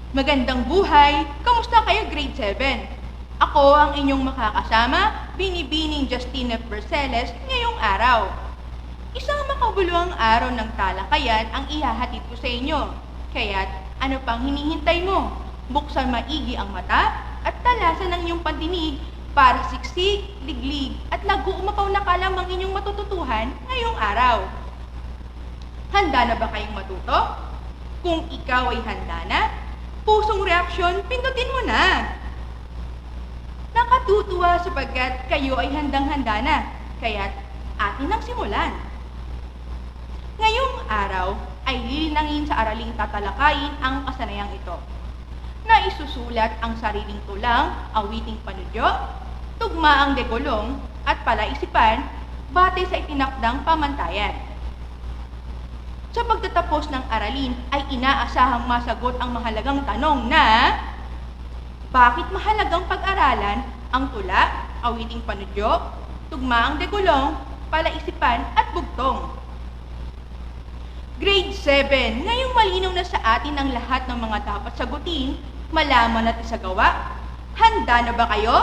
Magandang buhay! Kamusta kayo grade 7? Ako ang inyong makakasama, Binibining Justina Berceles ngayong araw. Isang makabuluhang araw ng talakayan ang ihahatid ko sa inyo. Kaya't ano pang hinihintay mo? Buksan maigi ang mata at talasan ang iyong pandinig para siksik, liglig at lago umapaw na kalam ang inyong matututuhan ngayong araw. Handa na ba kayong matuto? Kung ikaw ay handa na, pusong reaksyon, pindutin mo na. Nakatutuwa sapagkat kayo ay handang-handa na, kaya't atin ang simulan. Ngayong araw ay lilinangin sa araling tatalakayin ang kasanayang ito, na isusulat ang sariling tulang, awiting panudyo, tugmaang degolong at palaisipan batay sa itinakdang pamantayan. Sa pagtatapos ng aralin ay inaasahang masagot ang mahalagang tanong na bakit mahalagang pag-aralan ang tula, awiting panudyo, tugmaang degolong, palaisipan at bugtong. Grade 7, ngayong malinaw na sa atin ang lahat ng mga dapat sagutin, malaman at isagawa. Handa na ba kayo?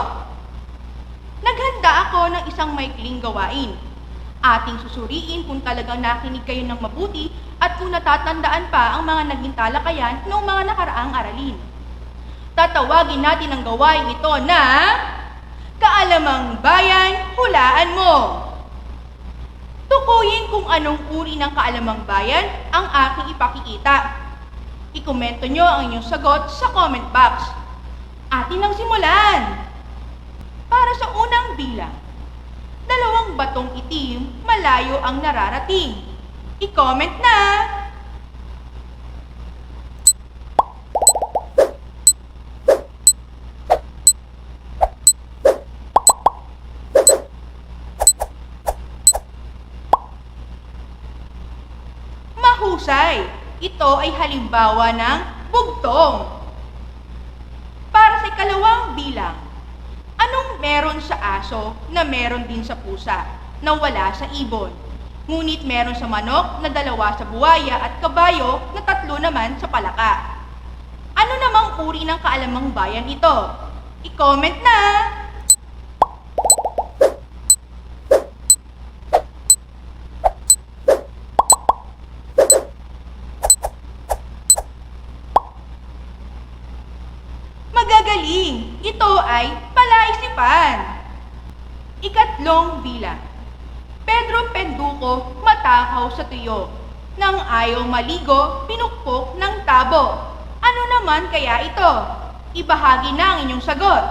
Naghanda ako ng isang maikling gawain. Ating susuriin kung talagang nakinig kayo ng mabuti at kung natatandaan pa ang mga naging talakayan noong mga nakaraang aralin. Tatawagin natin ang gawain ito na Kaalamang Bayan, Hulaan Mo! Tukuyin kung anong uri ng kaalamang bayan ang aking ipakikita. Ikomento nyo ang inyong sagot sa comment box. Atin ang simulan! Para sa unang bilang, 2 batong itim, malayo ang nararating. I-comment na! Mahusay! Ito ay halimbawa ng bugtong. Para sa ikalawang bilang, anong meron sa aso na meron din sa pusa, na wala sa ibon? Ngunit meron sa manok na 2 sa buwaya at kabayo na 3 naman sa palaka. Ano namang uri ng kaalamang bayan ito? I-comment na! Magagaling! Ito ay palaisipan. Ikatlong bilang. Pedro Penduko matakaw sa tuyo. Nang ayaw maligo, pinukpok ng tabo. Ano naman kaya ito? Ibahagi na ang inyong sagot.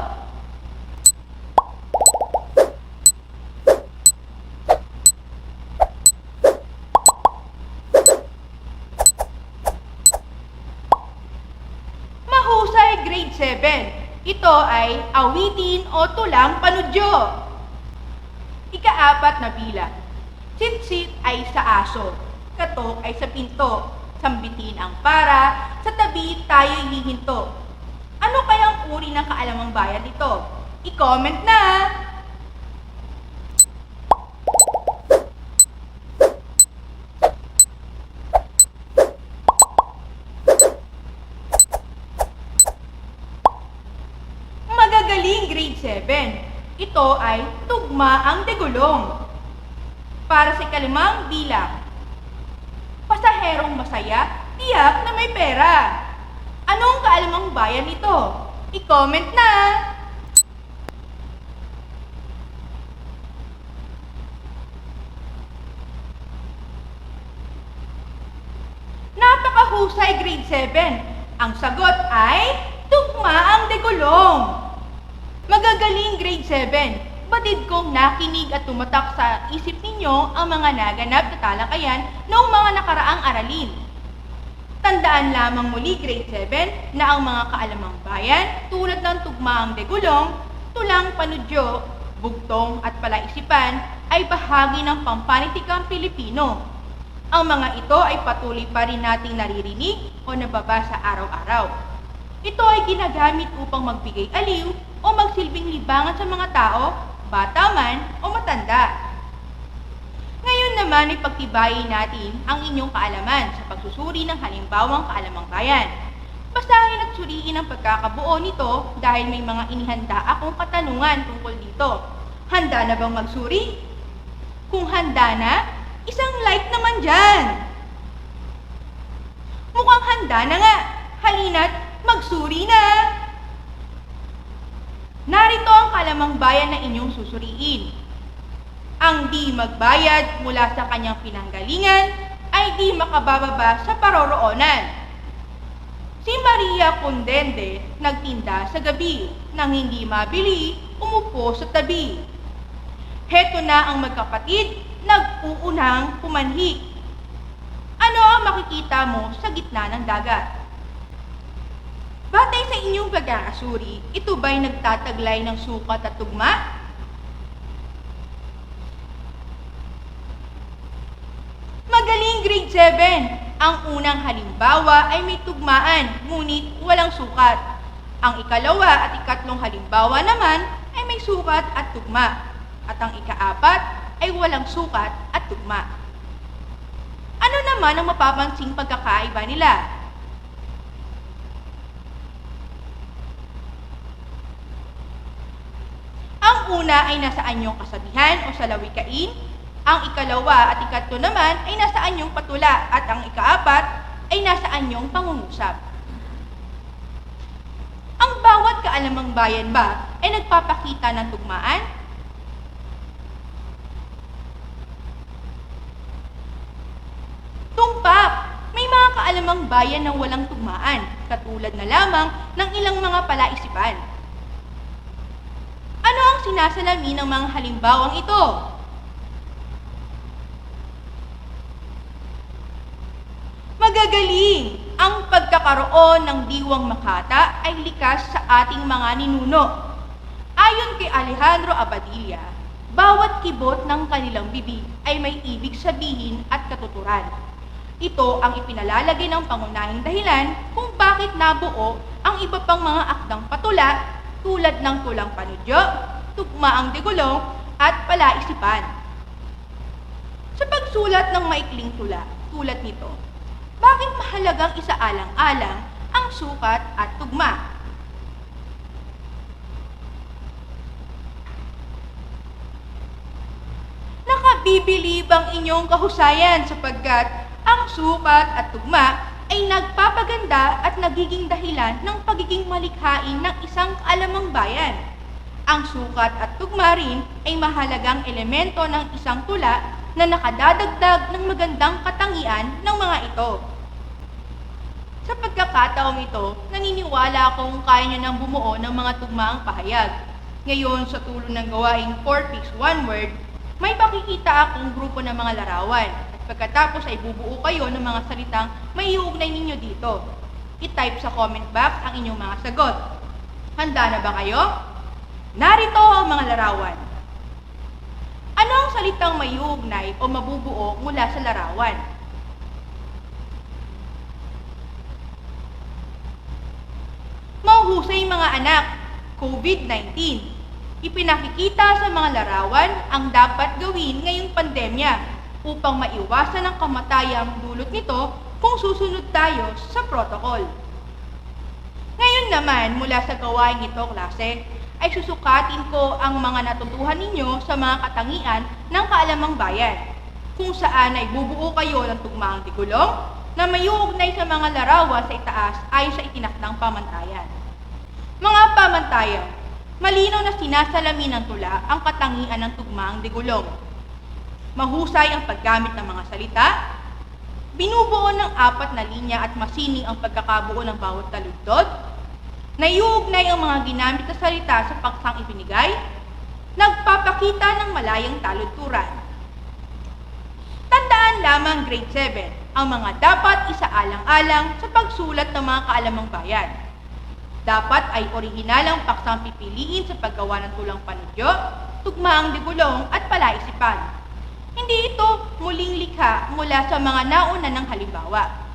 Mahusay grade 7. Ito ay awitin o tulang panudyo. Ika-4 na bilang. Sit-sit ay sa aso, katok ay sa pinto, sambitin ang para, sa tabi tayo'y hihinto. Ano kayang uri ng kaalamang bayan ito? I-comment na! Magagaling grade 7. Ito ay tugmaang degolong. Para sa ika-5 bilang. Pasaherong masaya, tiyak na may pera. Anong kaalamang bayan ito? I-comment na! Napakahusay grade 7. Ang sagot ay tugmaang degolong. Magagaling grade 7. Batid kong nakinig at tumatak sa isip ninyo ang mga naganap na talakayan noong mga nakaraang aralin. Tandaan lamang muli grade 7 na ang mga kaalamang bayan tulad ng tugmaang degolong, tulang panudyo, bugtong at palaisipan ay bahagi ng pampanitikang Pilipino. Ang mga ito ay patuloy pa rin nating naririnig o nababasa araw-araw. Ito ay ginagamit upang magbigay aliw o magsilbing libangan sa mga tao, bata man o matanda. Ngayon naman ay pagtibayin natin ang inyong kaalaman sa pagsusuri ng halimbawang kaalamang bayan. Basahin at suriin ang pagkakabuo nito dahil may mga inihanda akong katanungan tungkol dito. Handa na bang magsuri? Kung handa na, isang like naman dyan! Mukhang handa na nga. Halina't magsuri na! Narito ang kalamang bayan na inyong susuriin. Ang di magbayad mula sa kanyang pinanggalingan ay di makabababa sa paroroonan. Si Maria Condende nagtinda sa gabi, nang hindi mabili, umupo sa tabi. Heto na ang magkapatid, nag-uunang pumanhik. Ano ang makikita mo sa gitna ng dagat? Batay sa inyong pag-aasuri, ito ba'y nagtataglay ng sukat at tugma? Magaling, grade 7! Ang unang halimbawa ay may tugmaan, ngunit walang sukat. Ang ikalawa at ikatlong halimbawa naman ay may sukat at tugma. At ang ikaapat ay walang sukat at tugma. Ano naman ang mapapansing pagkakaiba nila? Ang una ay nasa anyong kasabihan o salawikain, ang ikalawa at ikatlo naman ay nasa anyong patula at ang ikaapat ay nasa anyong pangungusap. Ang bawat kaalamang bayan ba ay nagpapakita ng tugmaan? Tumpak! May mga kaalamang bayan na walang tugmaan, katulad na lamang ng ilang mga palaisipan. Ano ang sinasalamin ng mga halimbawang ito? Magagaling! Ang pagkakaroon ng diwang Makata ay likas sa ating mga ninuno. Ayon kay Alejandro Abadilla, bawat kibot ng kanilang bibig ay may ibig sabihin at katuturan. Ito ang ipinalalagay ng pangunahing dahilan kung bakit nabuo ang iba pang mga akdang patula tulad ng Tulang Panudyo, Tugmaang Digulong at Palaisipan. Sa pagsulat ng maikling tula tulad nito, bakit mahalagang isaalang-alang ang sukat at tugma? Nakabibilib ang inyong kahusayan sapagkat ang sukat at tugma ay nagpapaganda at nagiging dahilan ng pagiging malikhain ng isang kaalamang bayan. Ang sukat at tugma rin ay mahalagang elemento ng isang tula na nakadadagdag ng magandang katangian ng mga ito. Sa pagkakataong ito, naniniwala akong kaya nyo nang bumuo ng mga tugmaang pahayag. Ngayon, sa tulong ng gawaing 4 piece 1 word, may makikita akong grupo ng mga larawan. Pagkatapos ay bubuo kayo ng mga salitang may iuugnay ninyo dito. I-type sa comment box ang inyong mga sagot. Handa na ba kayo? Narito ang mga larawan. Ano ang salitang may iuugnay o mabubuo mula sa larawan? Mahuhusay mga anak, COVID-19. Ipinakikita sa mga larawan ang dapat gawin ngayong pandemya upang maiwasan ang kamatayang dulot nito kung susunod tayo sa protocol. Ngayon naman, mula sa gawaing ito, klase, ay susukatin ko ang mga natutuhan ninyo sa mga katangian ng kaalamang bayan, kung saan ay bubuo kayo ng tugmaang digulong na may uugnay sa mga larawan sa itaas ayon sa itinakdang pamantayan. Mga pamantayan, malinaw na sinasalamin ng tula ang katangian ng tugmaang digulong. Mahusay ang paggamit ng mga salita, binubuo ng 4 na linya at masining ang pagkakabuo ng bawat taludtod, naiuugnay ang mga ginamit na salita sa paksang ibinigay, nagpapakita ng malayang taludturan. Tandaan lamang grade 7, ang mga dapat isaalang-alang sa pagsulat ng mga kaalamang bayan. Dapat ay orihinalang paksang pipiliin sa paggawa ng tulang panudyo, tugmaang digulong at palaisipan. Hindi ito muling likha mula sa mga nauna ng halimbawa.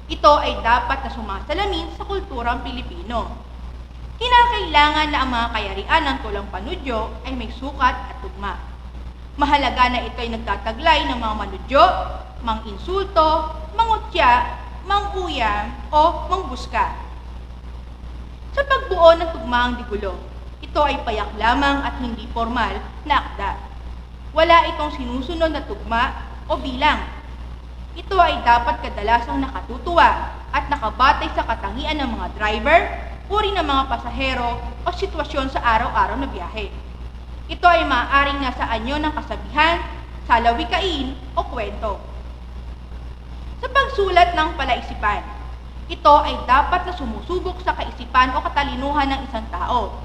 Ito ay dapat na sumasalamin sa kulturang Pilipino. Kinakailangan na ang mga kayarian ng tulang panudyo ay may sukat at tugma. Mahalaga na ito ay nagtataglay ng mga manudyo, mang-insulto, mangutya, mang-uya o mangbuska. Pagbuo ng tugmaang digulong. Ito ay payak lamang at hindi formal na akda. Wala itong sinusunod na tugma o bilang. Ito ay dapat kadalasang nakatutuwa at nakabatay sa katangian ng mga driver, uri ng mga pasahero o sitwasyon sa araw-araw na biyahe. Ito ay maaaring nasa anyo ng kasabihan, salawikain o kwento. Sa pagsulat ng palaisipan, ito ay dapat na sumusubok sa kaisipan o katalinuhan ng isang tao.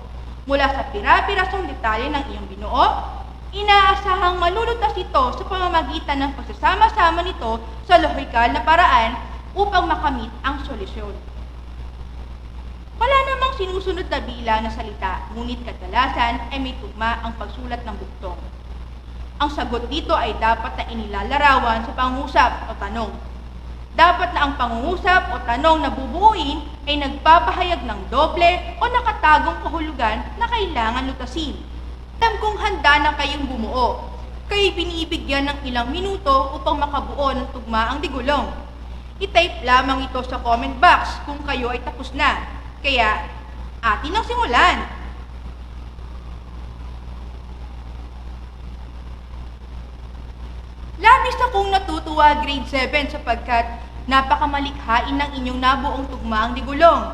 Mula sa pira-pirasong detalye ng iyong binuo, inaasahang malulutas ito sa pamamagitan ng pagsasama-sama nito sa lohikal na paraan upang makamit ang solusyon. Wala namang sinusunod na bilang na salita, ngunit kadalasan ay may tugma ang pagsulat ng buktong. Ang sagot dito ay dapat na inilalarawan sa pangusap o tanong. Dapat na ang pangungusap o tanong na bubuuin ay nagpapahayag ng doble o nakatagong kahulugan na kailangan lutasin. Alam kong handa na kayong bumuo. Kayo'y binibigyan ng ilang minuto upang makabuo ng tugmaang digulong. I-type lamang ito sa comment box kung kayo ay tapos na. Kaya, atin ang simulan. Labis akong natutuwa grade 7 sapagkat napakamalikhain ng inyong nabuong tugmaang digulong.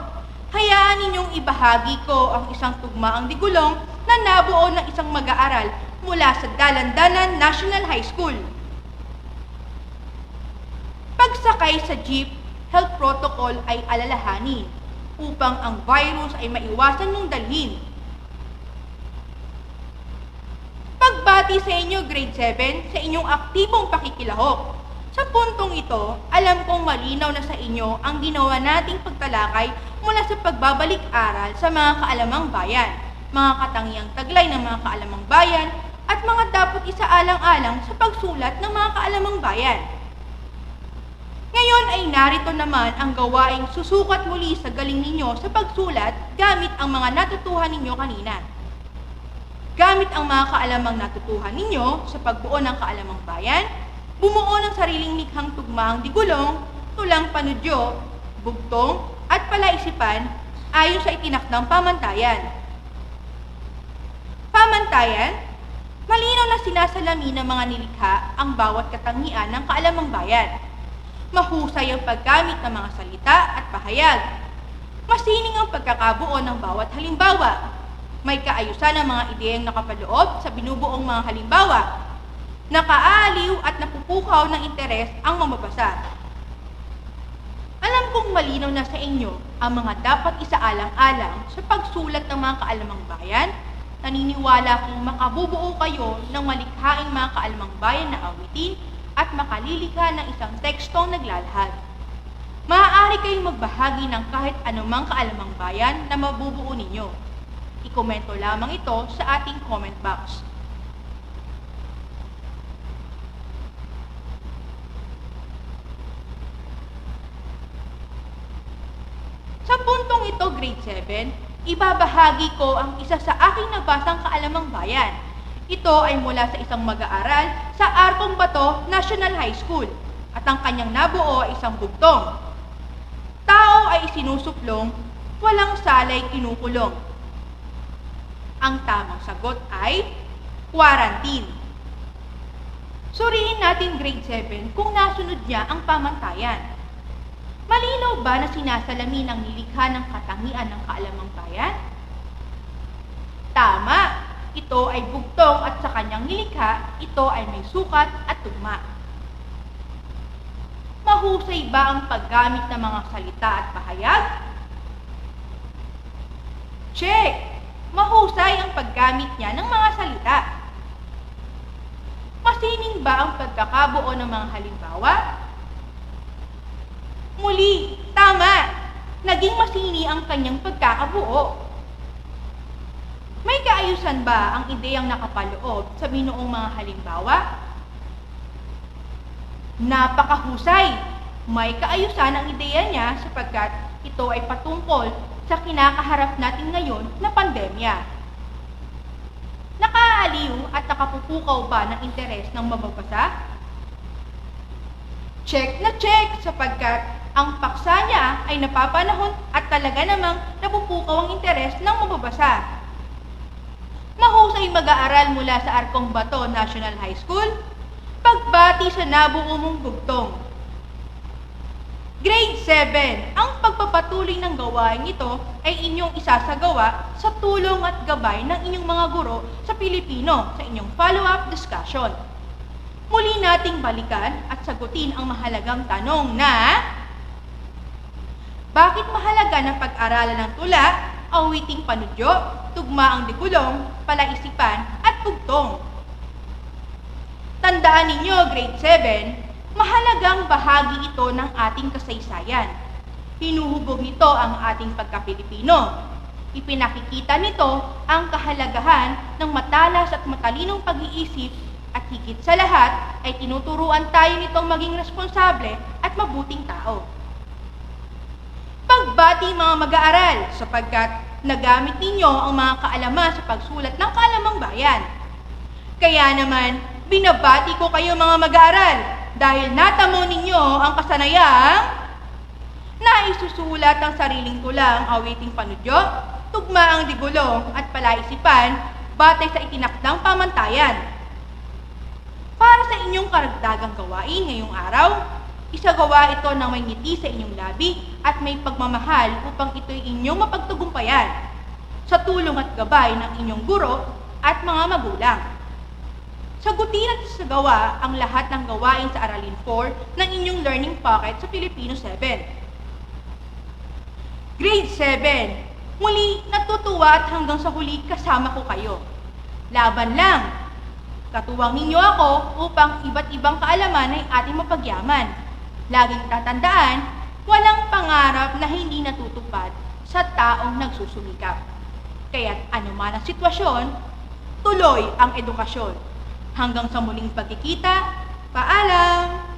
Hayaan ninyong ibahagi ko ang isang tugmaang digulong na nabuo ng isang mag-aaral mula sa Dalandanan National High School. Pagsakay sa jeep, health protocol ay alalahanin upang ang virus ay maiwasan mong dalhin. Pagbati sa inyo grade 7 sa inyong aktibong pakikilahok. Sa puntong ito, alam kong malinaw na sa inyo ang ginawa nating pagtalakay mula sa pagbabalik-aral sa mga kaalamang bayan, mga katangiang taglay ng mga kaalamang bayan, at mga dapat isaalang-alang sa pagsulat ng mga kaalamang bayan. Ngayon ay narito naman ang gawaing susukat muli sa galing ninyo sa pagsulat gamit ang mga natutuhan ninyo kanina. Gamit ang mga kaalamang natutuhan ninyo sa pagbuo ng kaalamang bayan, bumuo ng sariling likhang tugmaang digulong, tulang panudyo, bugtong, at palaisipan ayon sa itinakdang pamantayan. Pamantayan, malinaw na sinasalamin ng mga nilikha ang bawat katangian ng kaalamang bayan. Mahusay ang paggamit ng mga salita at pahayag. Masining ang pagkakabuo ng bawat halimbawa. May kaayusan ang mga ideyang nakapaloob sa binubuong mga halimbawa. Nakaaaliw at napupukaw ng interes ang mamabasa. Alam kong malinaw na sa inyo ang mga dapat isaalang-alang sa pagsulat ng mga kaalamang bayan. Naniniwala kong makabubuo kayo ng malikhaing mga kaalamang bayan na awitin at makalilikha ng isang tekstong naglalahad. Maaari kayong magbahagi ng kahit anumang kaalamang bayan na mabubuo ninyo. I-komento lamang ito sa ating comment box. Sa puntong ito, grade 7, ibabahagi ko ang isa sa aking nabasang kaalamang bayan. Ito ay mula sa isang mag-aaral sa Arcong Bato National High School at ang kanyang nabuo ay isang bugtong. Tao ay isinusuplong, walang salay kinukulong. Ang tamang sagot ay quarantine. Suriin natin grade 7 kung nasunod niya ang pamantayan. Malinaw ba na sinasalamin ang nilikha ng katangian ng kaalamang bayan? Tama! Ito ay bugtong at sa kanyang nilikha, ito ay may sukat at tugma. Mahusay ba ang paggamit ng mga salita at pahayag? Check! Mahusay ang paggamit niya ng mga salita. Masining ba ang pagkakabuo ng mga halimbawa? Muli, tama! Naging masini ang kanyang pagkakabuo. May kaayusan ba ang ideyang nakapaloob sa binuong mga halimbawa? Napakahusay! May kaayusan ang ideya niya sapagkat ito ay patungkol sa kinakaharap natin ngayon na pandemya. Nakaaliw at nakapupukaw ba ng interes ng mababasa? Check na check sapagkat Ang paksa niya ay napapanahon at talaga namang napupukaw ang interes ng mababasa. Mahusay mag-aaral mula sa Arcong Bato National High School, pagbati sa nabuo mong dugtong. Grade 7, ang pagpapatuloy ng gawain ito ay inyong isasagawa sa tulong at gabay ng inyong mga guro sa Pilipino sa inyong follow-up discussion. Muli nating balikan at sagutin ang mahalagang tanong na bakit mahalaga na pag-aralan ng tula, awiting panudyo, tugmaang digulong, palaisipan at bugtong? Tandaan ninyo, grade 7, mahalagang bahagi ito ng ating kasaysayan. Hinuhubog nito ang ating pagka-Pilipino. Ipinakikita nito ang kahalagahan ng matalas at matalinong pag-iisip at higit sa lahat ay tinuturuan tayo nitong maging responsable at mabuting tao. Pagbati mga mag-aaral sapagkat nagamit ninyo ang mga kaalaman sa pagsulat ng Kaalamang Bayan. Kaya naman, binabati ko kayo mga mag-aaral dahil natamo ninyo ang kasanayang naisusulat ang sariling tulang awiting panudyo, tugmaang digulong at palaisipan batay sa itinakdang pamantayan. Para sa inyong karagdagang gawain ngayong araw, isagawa ito ng may ngiti sa inyong labi at may pagmamahal upang ito'y inyong mapagtagumpayan sa tulong at gabay ng inyong guro at mga magulang. Sagutin at isagawa ang lahat ng gawain sa Aralin 4 ng inyong learning pocket sa Filipino 7. Grade 7, muli natutuwa at hanggang sa huli kasama ko kayo. Laban lang! Katuwang ninyo ako upang iba't ibang kaalaman ay ating mapagyaman. Laging tatandaan, walang pangarap na hindi natutupad sa taong nagsusumikap. Kaya't anuman ang sitwasyon, tuloy ang edukasyon. Hanggang sa muling pagkikita, paalam!